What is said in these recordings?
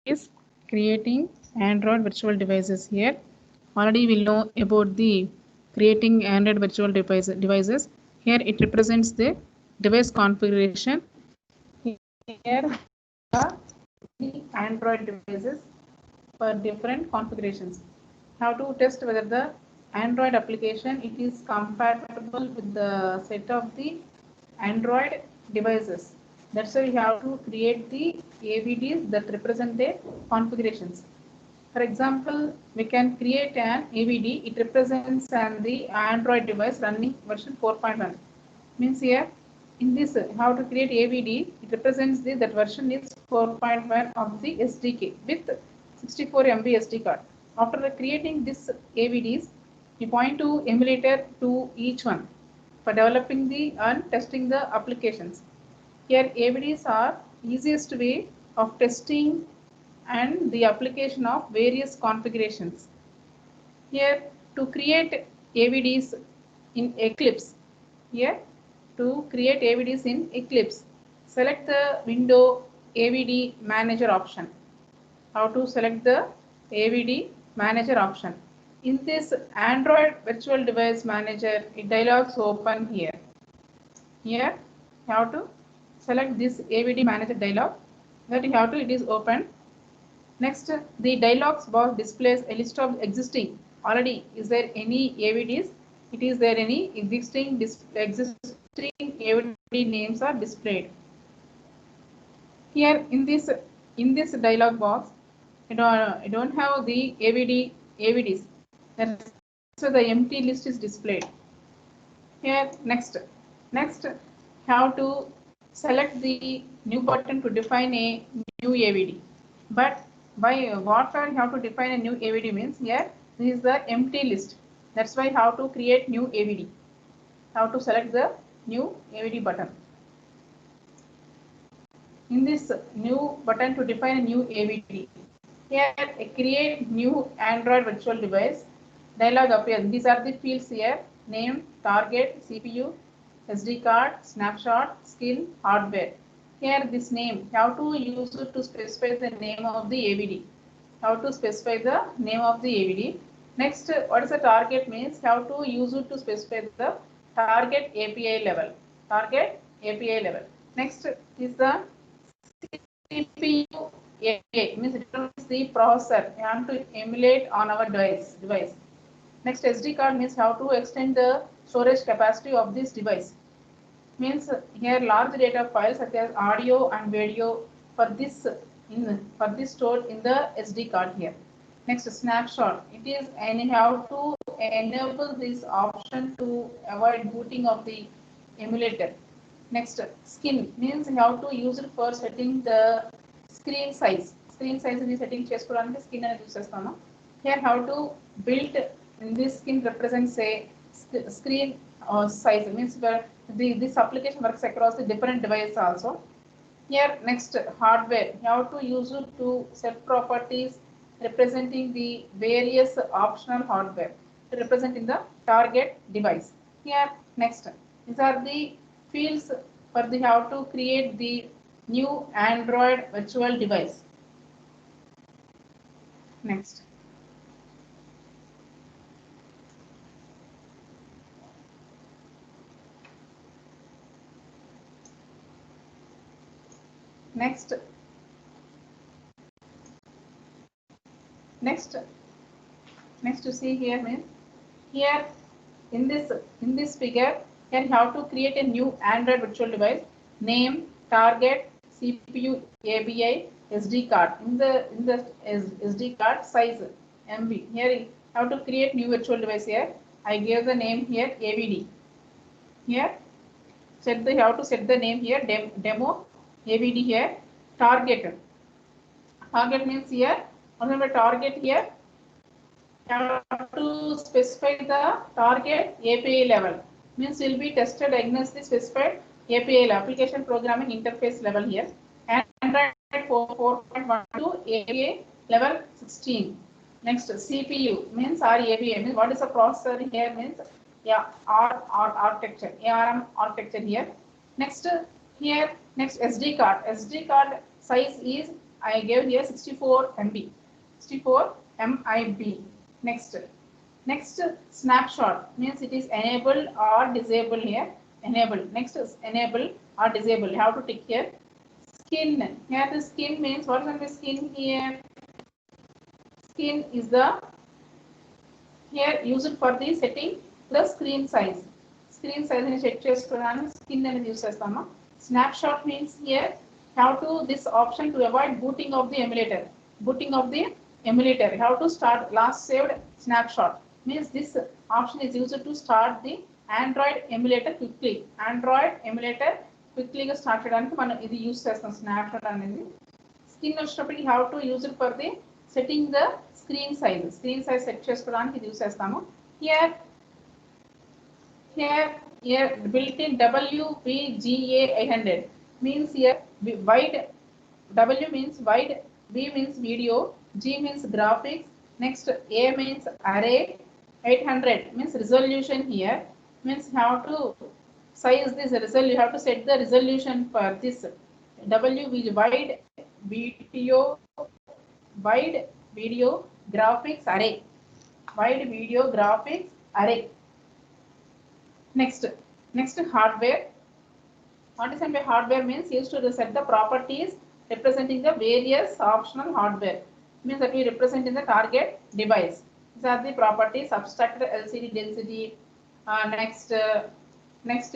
is creating Android virtual devices here. Already we know about the creating Android virtual devices. Here it represents the device configuration. Here are the Android devices for different configurations. How to test whether the Android application it is compatible with the set of the Android devices. That's why we have to create the AVDs that represent their configurations. For example, we can create an AVD. It represents the Android device running version 4.1. Means here in this how to create AVD, it represents that version is 4.1 of the SDK with 64 MB SD card. After creating this AVDs, we point to emulator to each one for developing the and testing the applications. Here AVDs are easiest way of testing and the application of various configurations. Here to create AVDs in Eclipse. Here to create AVDs in Eclipse, select the window AVD manager option. How to select the AVD manager option. In this Android virtual device manager, dialogs open here. Here you have to select this AVD manager dialog. That you have to, it is open. Next, the dialogs box displays a list of existing. Already, is there any AVDs? It is there any existing AVD names are displayed. Here in this dialog box, I don't have the AVDs. So the empty list is displayed. Here next how to select the new button to define a new AVD. But by what you have to define a new AVD means here this is the empty list. That's why how to create new AVD. How to select the new AVD button. In this new button to define a new AVD, here create new Android virtual device dialog appears. These are the fields here: name, target, CPU, SD card, snapshot, skill, hardware. Here this name, how to use it to specify the name of the AVD. How to specify the name of the AVD. Next, what is the target means? How to use it to specify the target API level. Target API level. Next is the CPU API, means it is the processor. We have to emulate on our device. Next, SD card means how to extend the storage capacity of this device. Means here large data files such as audio and video for this stored in the SD card here. Next, snapshot. It is how to enable this option to avoid booting of the emulator. Next, skin means how to use it for setting the screen size. Screen size is setting chesturaniki skin and use chestanu. Here how to build in this skin represents a screen size, means where this application works across the different devices also. Here next, hardware, how to use it to set properties representing the various optional hardware to represent in the target device. Here next, these are the fields for the how to create the new Android virtual device. Next. Next to see here means here in this figure, here how to create a new Android virtual device. Name, target, CPU, ABI, SD card. In the SD card size MB. Here how to create new virtual device here. I gave the name here AVD. Here how to set the name here demo AVD here. Target means here remember target here. Have to specify the target API level, means will be tested against the specified API application programming interface level here. Android 4.1 to API level 16. Next, CPU means API means what is the processor here means architecture, ARM architecture here. Next here next SD card size is I gave here 64 MB, 64 MIB. Next snapshot means it is enabled or disabled here. Enabled. Next is enable or disable. You have to tick here. Skin. Here the skin means what is the skin here? Skin is the here used for the setting the screen size. Screen size ni set chestunnanu skin ani use chestama. Snapshot means here how to this option to avoid booting of the emulator. Booting of the emulator. How to start last saved snapshot means this option is used to start the Android emulator quickly. Android emulator quickly ga start cheyadaniki మనం ఇది use చేస్తాం snapshot అనేది. Skin వచ్చేటప్పటికి how to use it for the setting the screen size. Screen size set చేసుకోవడానికి ఇది use చేస్తాము. Here built-in WVGA 800 means here wide. W means wide, V means video, G means graphics. Next A means array. 800 means resolution here means how to size this resolution. You have to set the resolution for this wide video graphics array. Wide video graphics array. Next hardware. What is meant by hardware means used to set the properties representing the various optional hardware. Means that we represent in the target device. These are the properties. Abstracted LCD density. Next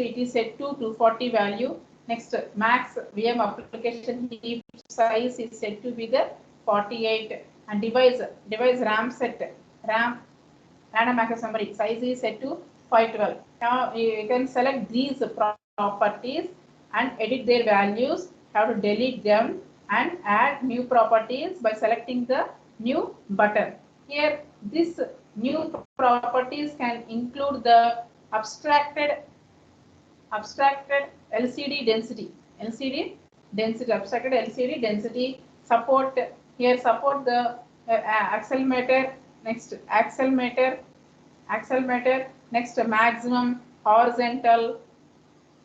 it is set to 240 value. Next max VM application heap size is set to be the 48 and device RAM set random access memory size is set to 512. Now you can select these properties and edit their values. How to delete them and add new properties by selecting the new button. Here this new properties can include the abstracted LCD density. Abstracted LCD density support here support the accelerometer. Next accelerometer. Next maximum horizontal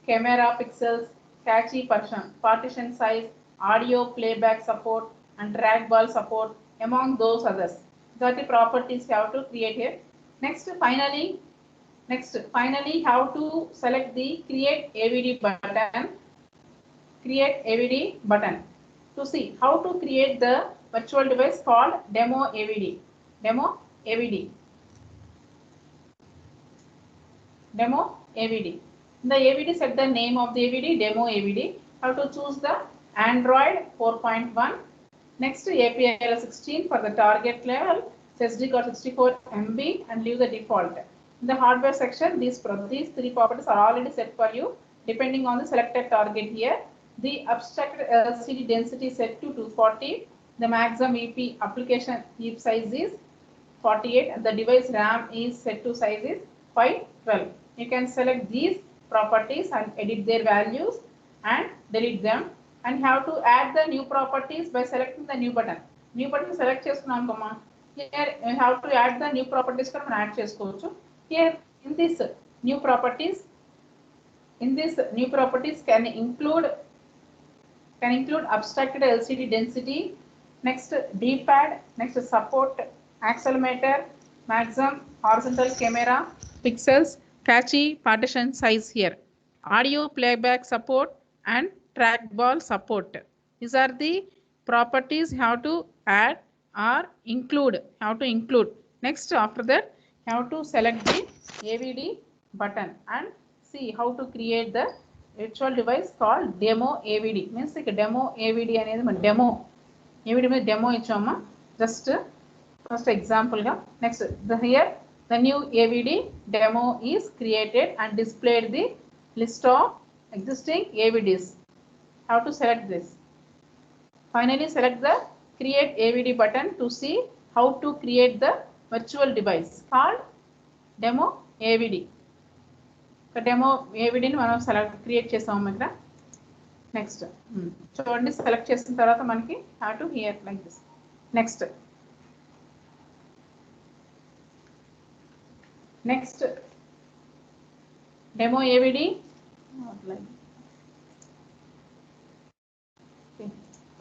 camera pixels, catchy partition size, audio playback support and trackball support among those others. These are the properties you have to create here. Next finally how to select the create AVD button to see how to create the virtual device called demo AVD. In the AVD, set the name of the AVD, demo AVD. How to choose the Android 4.1. Next API 16 for the target level. SD card 64 MB and leave the default. In the hardware section, these three properties are already set for you depending on the selected target here. The abstracted LCD density set to 240. The maximum EP application heap size is 48 and the device RAM is set to size is 512. You can select these properties and edit their values and delete them and have to add the new properties by selecting the new button. New button select chestunam kama. Here you have to add the new properties for add chesukochu. Here in this new properties can include abstracted LCD density. Next D-pad. Next support accelerometer, maximum horizontal camera pixels, catchy partition size here, audio playback support and trackball support. These are the properties how to add or include. Next after that how to select the AVD button and see how to create the virtual device called demo AVD. Means like demo AVD అనేది మన demo AVD మీద demo ఇచ్చామా just first example ga. Next here the new AVD demo is created and displayed the list of existing AVDs. How to select this? Finally select the create AVD button to see how to create the virtual device called demo AVD. The demo AVD ni మనం select create చేసాము ఇక్కడ. Next చూడండి select చేసిన తర్వాత మనకి how to here like this. Next demo AVD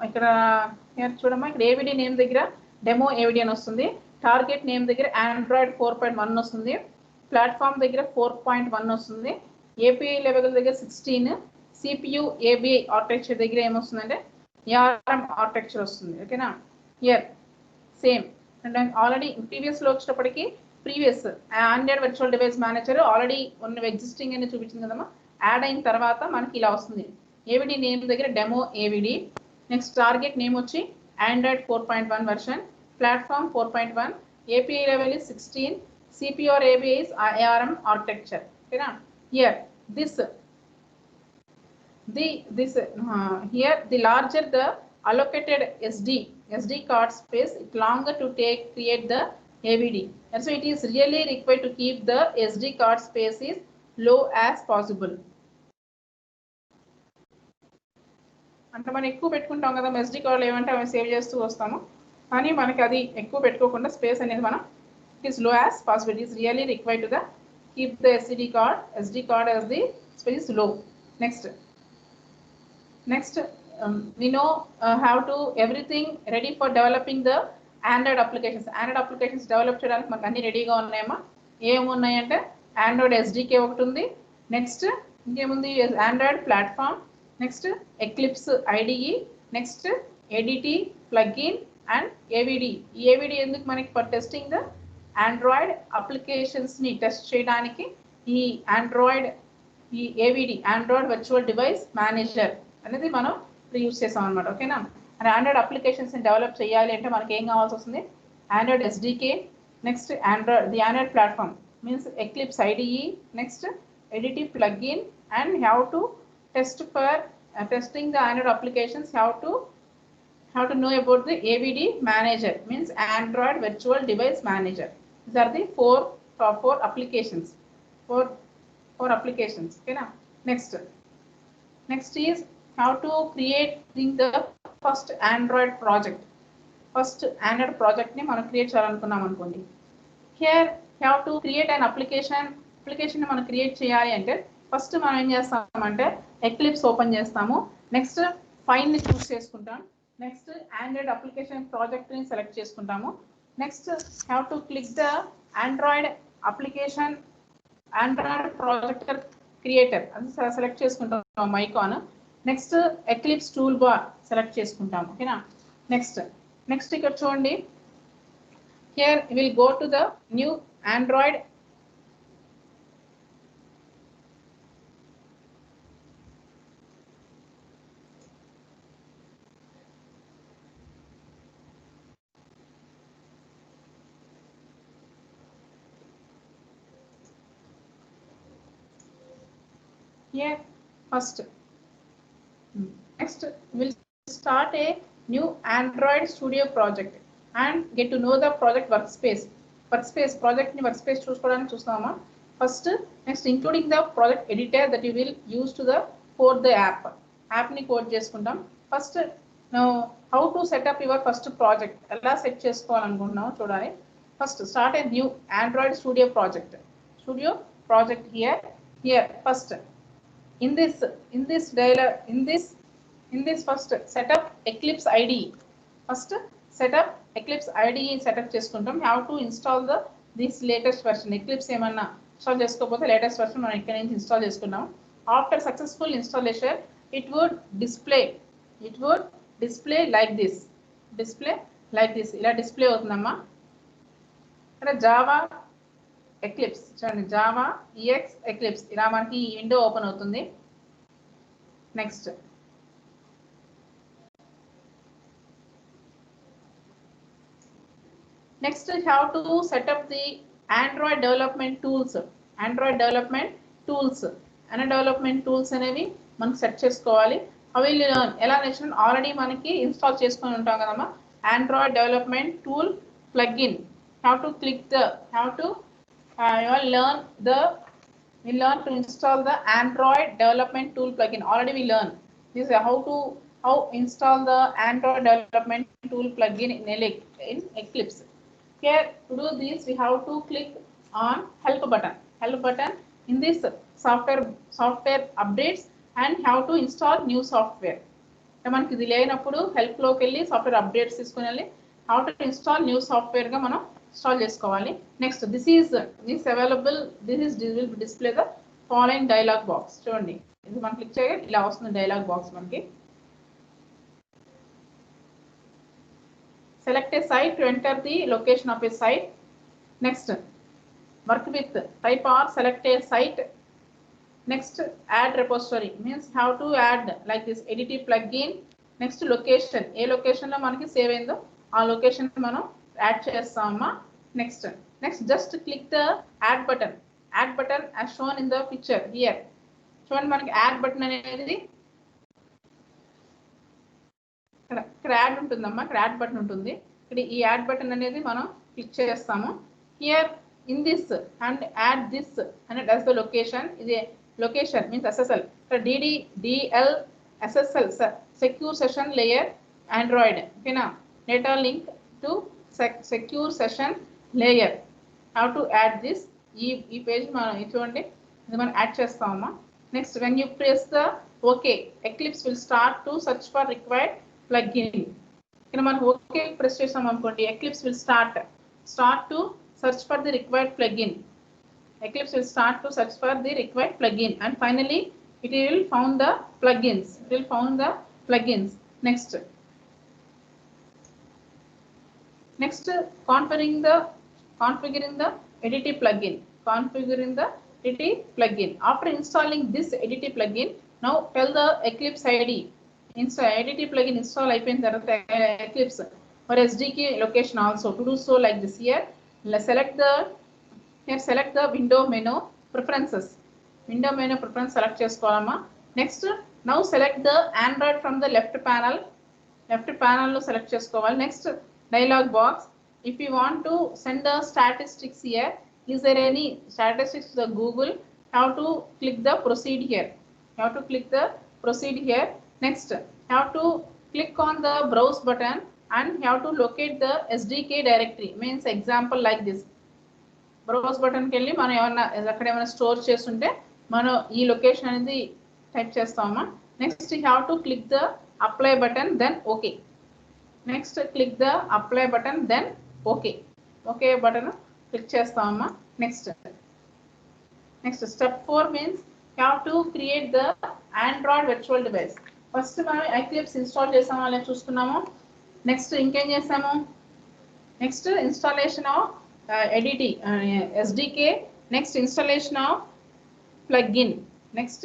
ఇక్కడ చూడమ్మా, ఇక్కడ ఏవిడి నేమ్ దగ్గర డెమో ఏవిడి అని వస్తుంది. టార్గెట్ నేమ్ దగ్గర ఆండ్రాయిడ్ 4.1 వస్తుంది. ప్లాట్ఫామ్ దగ్గర 4.1 వస్తుంది. ఏపీఐ లెవెల్ దగ్గర 16. సిపియు ఏబిఐ ఆర్కిటెక్చర్ దగ్గర ఏమొస్తుందంటే యార్ఎం ఆర్కిటెక్చర్ వస్తుంది. ఓకేనా. ఇయర్ సేమ్ అండ్ ఆల్రెడీ ప్రీవియస్లో వచ్చేటప్పటికి previous Android virtual device manager already ఉన్న ఎగ్జిస్టింగ్ అని చూపించింది కదమ్మా. యాడ్ అయిన తర్వాత మనకి ఇలా వస్తుంది. ఏవిడి నేమ్ దగ్గర డెమో ఏవిడి. నెక్స్ట్ టార్గెట్ నేమ్ వచ్చి Android 4.1 version, platform 4.1, API level is 16, CPU or ABI is ARM architecture. Okay, here here the larger the allocated SD card space, it longer to create the AVD, and so it is really required to keep the SD card space is low as possible. అంటే మనం ఎక్కువ పెట్టుకుంటాం కదా SD కార్డులు, ఏమంటే అవి save చేస్తూ వస్తాము, కానీ మనకి అది ఎక్కువ పెట్టుకోకుండా స్పేస్ అనేది మనం it is low as possible. It is really required to the keep the SD card as the space low. Next we know how to everything ready for developing the Android applications. Android applications develop చేయడానికి మనకు అన్ని రెడీగా ఉన్నాయమ్మా. ఏమున్నాయంటే Android SDK ఒకటి ఉంది. Next ఇంకేముంది, Android platform, next eclipse IDE, next ADT plugin and AVD. ఈ AVD ఎందుకు మనకి ఫర్ టెస్టింగ్ ద ఆండ్రాయిడ్ అప్లికేషన్స్ని టెస్ట్ చేయడానికి ఈ AVD Android virtual device manager అనేది మనం యూజ్ చేసాం అనమాట. ఓకేనా. అండ్ ఆండ్రాయిడ్ అప్లికేషన్స్ని డెవలప్ చేయాలి అంటే మనకి ఏం కావాల్సి వస్తుంది, Android SDK, next Android platform means eclipse IDE, next ADT plugin and have to test for testing the Android applications, how to know about the AVD manager means Android virtual device manager. These are the four applications. Four applications. Okay, now next is how to create the first Android project. First Android project ni మనం create చేయాలనుకున్నాం అనుకోండి. Here how to create an application ని మనం create చేయాలి అంటే first మనం ఏం చేస్తామంటే eclipse open చేస్తాము. నెక్స్ట్ ఫైల్ని చూస్ చేసుకుంటాం. నెక్స్ట్ ఆండ్రాయిడ్ అప్లికేషన్ ప్రాజెక్ట్ని సెలెక్ట్ చేసుకుంటాము. Next have to click the Android application Android projector creator అది సెలెక్ట్ చేసుకుంటాం icon. Next eclipse tool bar select చేసుకుంటాము. ఓకేనా. నెక్స్ట్ ఇక్కడ చూడండి, here will go to the new Android here first. Next we'll start a new Android Studio project and get to know the project workspace project ni workspace చూసుకోవడానికి చూస్తామా first. Next including the project editor that you will use to the code ద యాప్ని code చేసుకుంటాం. First how to set up your first project, ఎలా set చేసుకోవాలనుకుంటున్నామో చూడాలి. First start a new Android studio project here first in this first setup Eclipse IDE. First setup Eclipse IDE setup చేసుకుంటాం. how to install this latest version Eclipse ఏమన్నా install చేసుకోకపోతే latest version మనం ఇక్కడ నుంచి install చేసుకున్నాం. after successful installation it would display like this ఇలా display అవుతుందమ్మా. ఇక్కడ జావా ఎక్లిప్స్ చూడండి, జావా EX ఎక్లిప్స్ ఇలా మనకి ఈ విండో ఓపెన్ అవుతుంది. Next how to set up the Android development tools అనేవి మనం సెట్ చేసుకోవాలి. అవి ఎలా నేర్చుకుని ఆల్రెడీ మనకి ఇన్స్టాల్ చేసుకొని ఉంటాం కదమ్మా. Android development tool plugin, we learn to install the Android development tool plugin. Already we learn this is how install the Android development tool plugin in Eclipse. Here to do this we have to click on help button in this software updates and how to install new software. మనకి ఇది లేనప్పుడు హెల్ప్లోకి వెళ్ళి software updates తీసుకుని వెళ్ళి how to install new సాఫ్ట్వేర్గా మనం install చేసుకోవాలి. Next this available will display the following dialogue box. చూడండి, ఇది మనం క్లిక్ చేయగా ఇలా వస్తుంది డైలాగ్ బాక్స్ మనకి. Select a site to enter the location of a site. Next, work with type or select a site. Next, add repository means how to add like this edit plugin. Next, location A location లో మనకి save అయిందో ఆ location మనం add చేస్తామా. Next just click the add button as shown in the picture here. చూడండి, మనకి add button అనేది ఇక్కడ యాడ్ ఉంటుందమ్మా, ఇక్కడ యాడ్ బటన్ ఉంటుంది. ఇక్కడ ఈ యాడ్ బటన్ అనేది మనం క్లిక్ చేస్తాము. Here in this and add this and as the location. ఇది లొకేషన్ మీన్స్ SSL. ఇక్కడ DL SSL secure session layer Android. ఓకేనా, data link to secure session layer. How to add this. ఈ page మనం చూడండి, ఇది మనం add చేస్తామమ్మా. Next, when you press the OK, Eclipse will start to search for required plugin. ఇక్కడ మనం okay press చేసాం అనుకోండి, Eclipse will start to search for the required plugin. Eclipse will start to search for the required plugin and finally it will found the plugins. Next, configuring the edit plugin. After installing this edit plugin, now tell the Eclipse ID. edit plugin install అయిపోయిన తర్వాత Eclipse or SDK location also to do so like this. Here select the window menu preferences. Select చేసుకోవాలమ్మా. Next, now select the Android from the left panel లో select చేసుకోవాలి. Next, dialog box. If you want to send the statistics here, is there any statistics to the Google, how to click the proceed here. Next, have to click on the browse button and have to locate the SDK directory. Means example like this. Browse button కి వెళ్ళి మనం అక్కడ ఏమైనా store చేస్తుంటే మనం ఈ location అనేది type చేస్తామా. Next, have to click the apply button then OK. OK button click చేస్తామా. Next, step 4 means have to create the Android virtual device. First మనం Eclipse ఇన్స్టాల్ చేసామో లేదా చూసుకున్నాము. నెక్స్ట్ ఇంకేం చేసాము, next installation of ADT SDK. Next installation of plugin. Next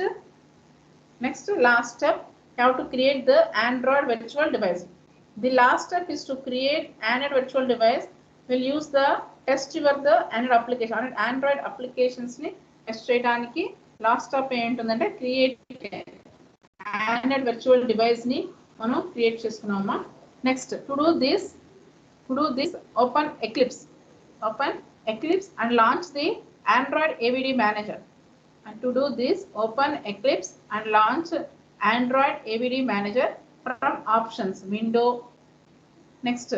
last step, have to create the Android virtual device. The last step is to create Android virtual device. We'll use the test the Android application. Android applications ni test చేయడానికి last step ఏంటంటే create Android virtual device ni మనం create చేసుకున్నామా. Next, to do this open Eclipse and launch the Android AVD manager. And to do this, open Eclipse and launch Android AVD manager from options window. Next,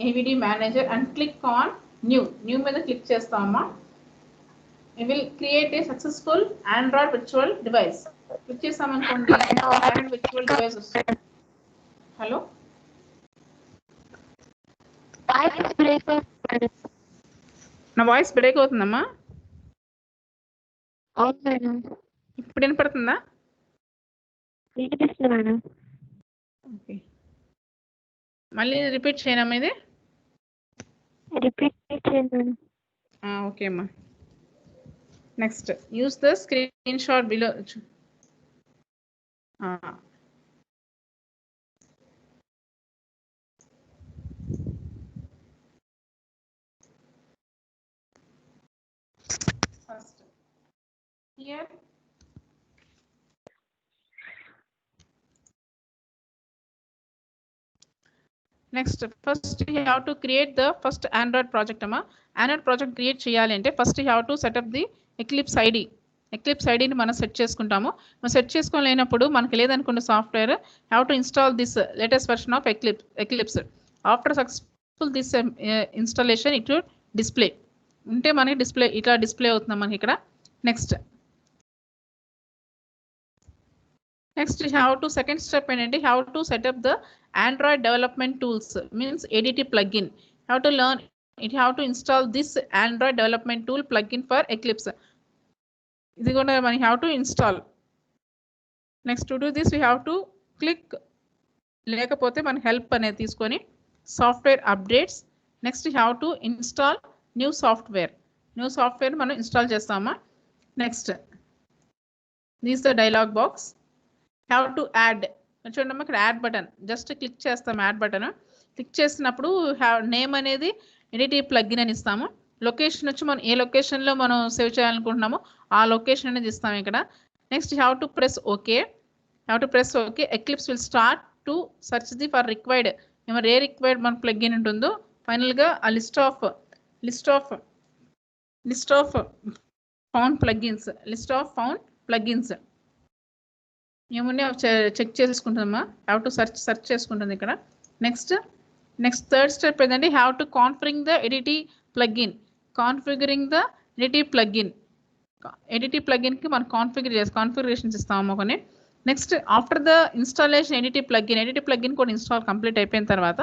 AVD manager and click on new మీద click చేస్తామా. We will create a successful Android virtual device. Click చేసామనుకోండి, Android virtual device వస్తుంది. Hello, నా voice break అవుతుందమ్మా. ఇప్పుడు వినపడుతుందా? Okay, మళ్ళీ repeat చేయనమ్మా ఇది. ఓకే అమ్మా. Next, use the screen shot below. First, here next, first you have to create the first Android project amma. Android project create cheyali ante first you have to set up the Eclipse ID. Eclipse ID ni మనం set చేసుకుంటాము. మనం set చేసుకోలేనప్పుడు మనకి లేదనుకున్న software have to install this latest version of Eclipse. After successful this installation it will display. ఉంటే మనకి display ఇట్లా display అవుతుంది మనకి ఇక్కడ. Next, Next, how to second step and how to set up the Android development tools, means ADT plugin. How to learn it, how to install this Android development tool plugin for Eclipse. This is how to install. Next, to do this, we have to click లేకపోతే మన help అనేది తీసుకొని software updates. Next have to install new software మనం install చేస్తామా. Next this the dialog box. Have to add, చూడమ్మా ఇక్కడ add button, just click చేస్తాం. Add button click చేసినప్పుడు నేమ్ అనేది ఎడిట్ ప్లగ్ఇన్ అని ఇస్తాము. లొకేషన్ వచ్చి మనం ఏ లొకేషన్లో మనం సేవ్ చేయాలనుకుంటున్నామో ఆ లొకేషన్ అనేది ఇస్తాము ఇక్కడ. Next have to press okay. Eclipse will start to search the for required, ఏ రిక్వైర్డ్ మన ప్లగ్ఇన్ ఉంటుందో ఫైనల్ గా ఆ లిస్ట్ ఆఫ్ ఫౌండ్ ప్లగ్ఇన్స్ ఏమున్నాయి చెక్ చేసుకుంటుందమ్మా. హ్యావ్ టు సెర్చ్ చేసుకుంటుంది ఇక్కడ. నెక్స్ట్ థర్డ్ స్టెప్ ఏంటంటే have to configuring the ADT plugin. ADT plugin కి మనం కాన్ఫిగరేషన్స్ ఇస్తాము కొన్ని. Next after the installation ADT plugin కూడా ఇన్స్టాల్ కంప్లీట్ అయిపోయిన తర్వాత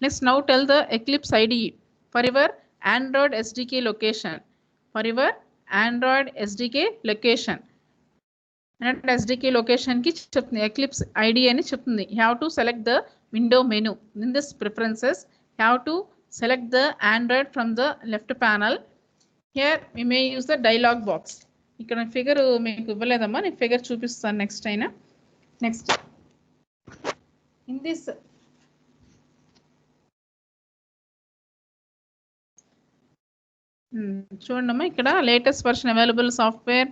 next now tell the eclipse ID for your Android SDK location. SDK location కి చెప్తుంది, ఎక్లిప్స్ ఐడి అని చెప్తుంది. Have to select the window menu in this preferences. Have to select the Android from the left panel. Here we may use the dialog box. ఇక్కడ figure మీకు ఇవ్వలేదమ్మా, నేను figure చూపిస్తాను next అయినా. నెక్స్ట్ ఇన్ దిస్ చూడమ్మా ఇక్కడ latest version available software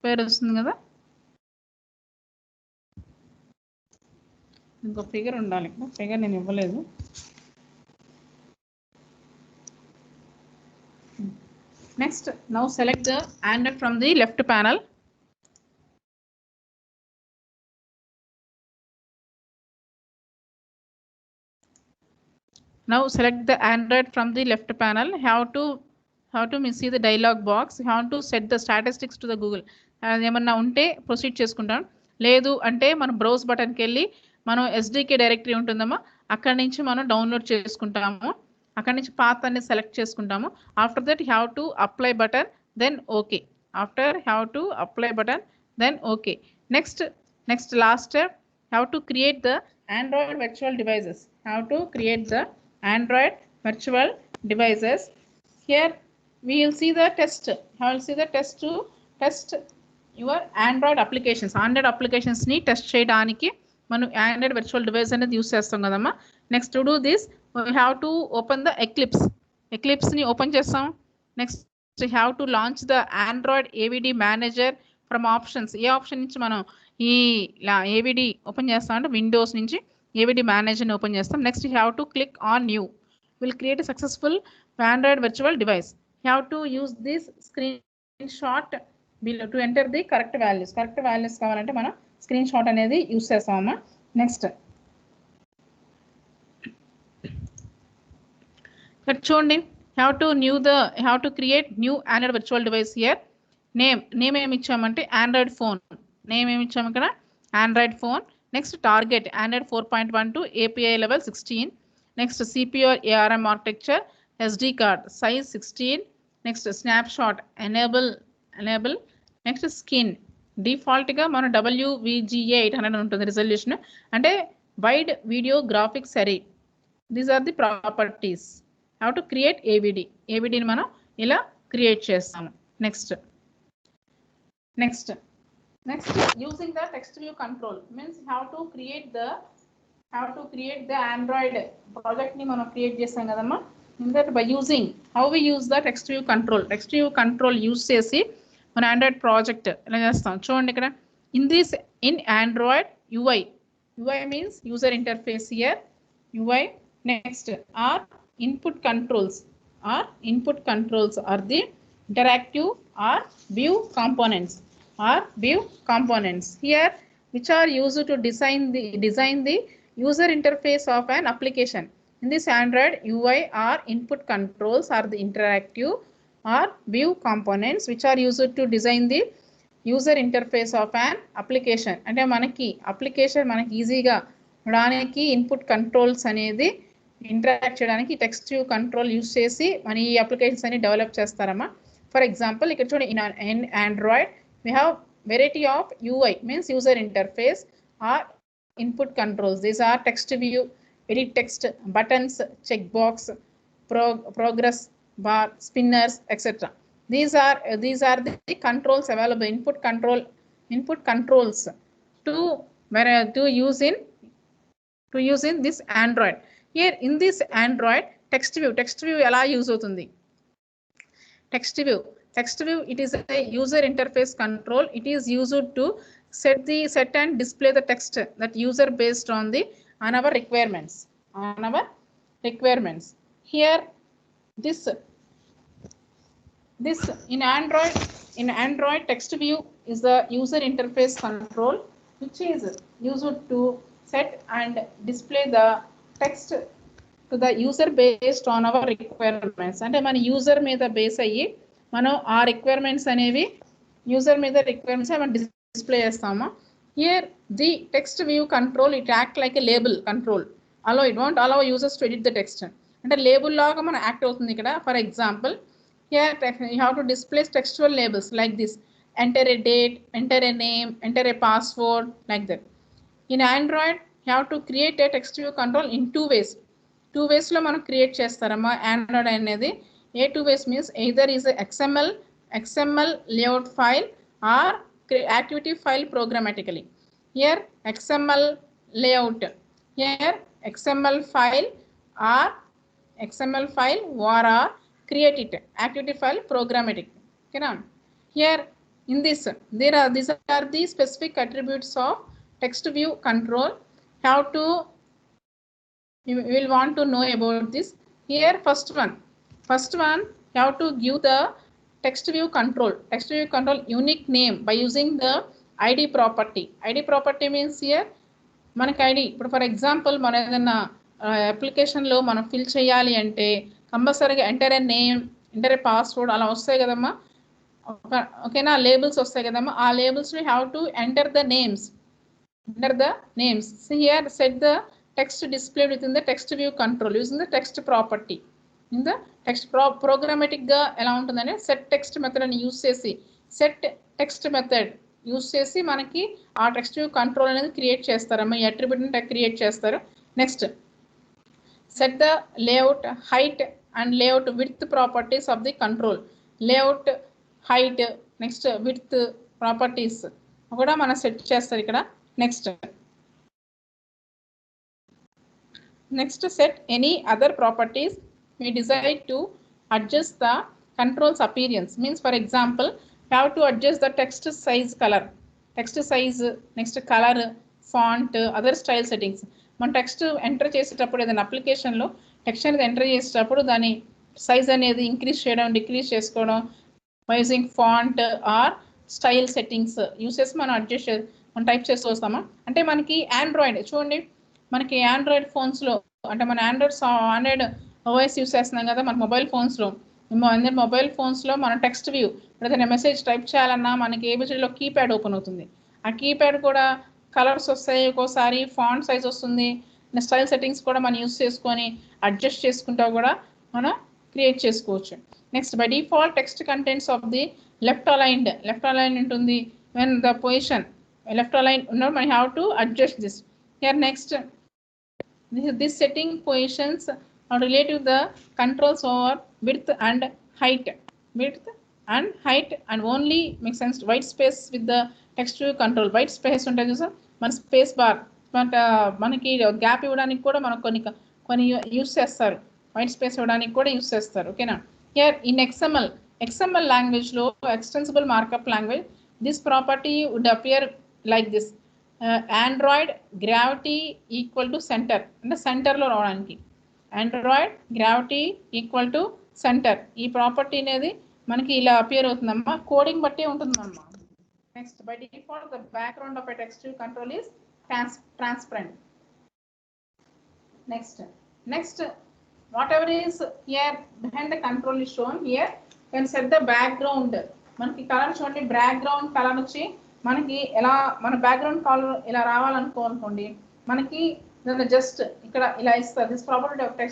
పేరు వస్తుంది కదా. ఇంకో ఫిగర్ ఉండాలి, ఫిగర్ నేను ఇవ్వలేదు. Next, now select the Android from the left panel. Now select the Android from the left panel. How to see the dialog box. How to set the statistics to the Google. ఏమన్నా ఉంటే proceed చేసుకుంటాం. లేదు అంటే మనం browse బటన్కి వెళ్ళి మనం SDK directory ఉంటుందమ్మా, అక్కడి నుంచి మనం డౌన్లోడ్ చేసుకుంటాము. అక్కడి నుంచి పాత్ అనేది సెలెక్ట్ చేసుకుంటాము. After that have to apply button then okay. Next last step have to create the Android virtual devices. Here we will see the test. To test your Android applications ని test చేయడానికి మనం Android virtual device అనేది use చేస్తాం కదమ్మా. Next to do this we have to open the Eclipse ని open చేస్తాం. Next have to launch the Android AVD manager from options. A option నుంచి మనం ఈ AVD ఓపెన్ చేస్తాం అంటే విండోస్ నుంచి AVD మేనేజర్ని ఓపెన్ చేస్తాం. Next have to click on new. Will create a successful Android virtual device. Have to use this screenshot below to enter the correct values కావాలంటే మనం స్క్రీన్ షాట్ అనేది use చేస్తామమ్మా. Next చూడండి, have to create new Android virtual device. Here name ఏమి ఇచ్చామంటే Android phone. Name ఏమి ఇచ్చాము ఇక్కడ Android phone. Next target Android 4.12 API level 16. Next CPU ARM architecture, SD card size 16. Next snapshot enable. Next skin డిఫాల్ట్గా మన WVGA 800 ఉంటుంది resolution, అంటే wide video graphics array. These are the properties. How to create AVDని మనం ఇలా create చేస్తాము. Next using the text view control means how to create the Android project ని మనం క్రియేట్ చేస్తాం కదమ్మా. that by using how we use the text view control use చేసి మన ఆండ్రాయిడ్ ప్రాజెక్ట్ ఎలా చేస్తాం చూడండి ఇక్కడ. in Android UI means user interface. Here UI. Next are input controls are the interactive or view components here, which are used to design the user interface of an application. In this Android UI or input controls are the interactive or view components which are used to design the user interface of an application. అంటే మనకి application మనకి ఈజీగా ఉండడానికి input controls అనేది interact చేయడానికి text view control use చేసి మన ఈ అప్లికేషన్స్ అన్ని డెవలప్ చేస్తారమ్మా. ఫర్ ఎగ్జాంపుల్ ఇక్కడ చూడండి, in Android we have variety of UI means user interface or input controls. These are text view, edit text, buttons, checkbox, progress bar, spinners, etc. These are the controls available, input controls to use in this Android. Here in this Android text view ఎలా use అవుతుంది? Text view it is a user interface control. It is used to set and display the text that user based on our requirements. Here this in Android text view is the user interface control which is used to set and display the text to the user based on our requirements. అంటే మన user మీద base అయ్యి మనం ఆ requirements అనేవి user మీద requirements మనం display చేస్తాము. Here the text view control it act like a label control. It won't allow users to edit the text. అంటే లేబుల్ లాగా మనం యాక్ట్ అవుతుంది ఇక్కడ. For example here you have to display textual labels like this, enter a date, enter a name, enter a password, like that. In Android you have to create a text view control in two ways లో మనం create చేస్తారమ్మా Android అనేది. A two ways means either is XML layout file or activity file programmatically. Here XML layout, here XML file or create it activity file programmatic. Okay now, here in this these are the specific attributes of text view control. How to you will want to know about this. Here first one you have to give the text view control unique name by using the ID property. ID property means here మనకి ID. ఇప్పుడు for example మనం ఏదైనా అప్లికేషన్లో మనం fill చేయాలి అంటే కంపల్సరీగా enter a name, enter a password అలా వస్తాయి కదమ్మా. ఓకేనా, లేబుల్స్ వస్తాయి కదమ్మా. ఆ labels we have to enter the names. So here set the text displayed within the text view control using the text property. In the text programmatic గా ఎలా ఉంటుందంటే సెట్ టెక్స్ట్ మెథడ్ అని యూస్ చేసి use చేసి మనకి ఆ text view control అనేది create చేస్తారమ్మా. ఈ అట్రిబ్యూట్ని క్రియేట్ చేస్తారు. Next set the layout height and layout width properties of the control. Layout height next width properties కూడా మనం సెట్ చేస్తారు ఇక్కడ. Next set any other properties we decide to adjust the controls appearance. Means for example you have to adjust the text size, next color, font, other style settings. మన text enter చేసేటప్పుడు ఏదైనా అప్లికేషన్లో text అనేది enter చేసేటప్పుడు దాని size అనేది increase చేయడం, decrease చేసుకోవడం by using font or style settings use చేసి మనం టైప్ చేస్తూ వస్తామా. అంటే మనకి ఆండ్రాయిడ్ చూడండి, మనకి ఆండ్రాయిడ్ ఫోన్స్లో అంటే మన ఆండ్రాయిడ్ ఓఎస్ యూస్ చేస్తున్నాం కదా మన మొబైల్ ఫోన్స్లో మన టెక్స్ట్ వ్యూ ఏదైనా మెసేజ్ టైప్ చేయాలన్నా మనకి ఏబిసిడీలో కీప్యాడ్ ఓపెన్ అవుతుంది. ఆ కీప్యాడ్ కూడా కలర్స్ వస్తాయి, ఒక్కోసారి ఫాంట్ సైజ్ వస్తుంది, స్టైల్ సెట్టింగ్స్ కూడా మనం యూస్ చేసుకొని అడ్జస్ట్ చేసుకుంటా కూడా మనం క్రియేట్ చేసుకోవచ్చు. Next by default text contents of the left align ఉంటుంది. When the position left align ఉన్నప్పుడు మనం have to adjust this. Here next this setting positions are related to the controls over width and height and only makes sense white space with the text view control. White space ఉంటుంది చూసా మన space bar మనకి gap ఇవ్వడానికి కూడా మనం కొన్ని use చేస్తారు, white space ఇవ్వడానికి కూడా యూస్ చేస్తారు. ఓకేనా. హియర్ ఇన్ XML లాంగ్వేజ్లో extensible markup language this property would appear like this. Android gravity equal to centre అంటే సెంటర్లో రావడానికి Android gravity equal to centre ఈ ప్రాపర్టీ అనేది మనకి ఇలా అపియర్ అవుతుందమ్మా. కోడింగ్ బట్టి ఉంటుందమ్మా. Next by default the background of a text control is transparent. Next whatever is here behind the control is shown here. Can set the background మనకి colour చూడండి, background colour వచ్చి మనకి ఎలా మన బ్యాక్గ్రౌండ్ కలర్ ఇలా రావాలనుకోండి, మనకి జస్ట్ ఇక్కడ ఇలా ఇస్తారు. This property of text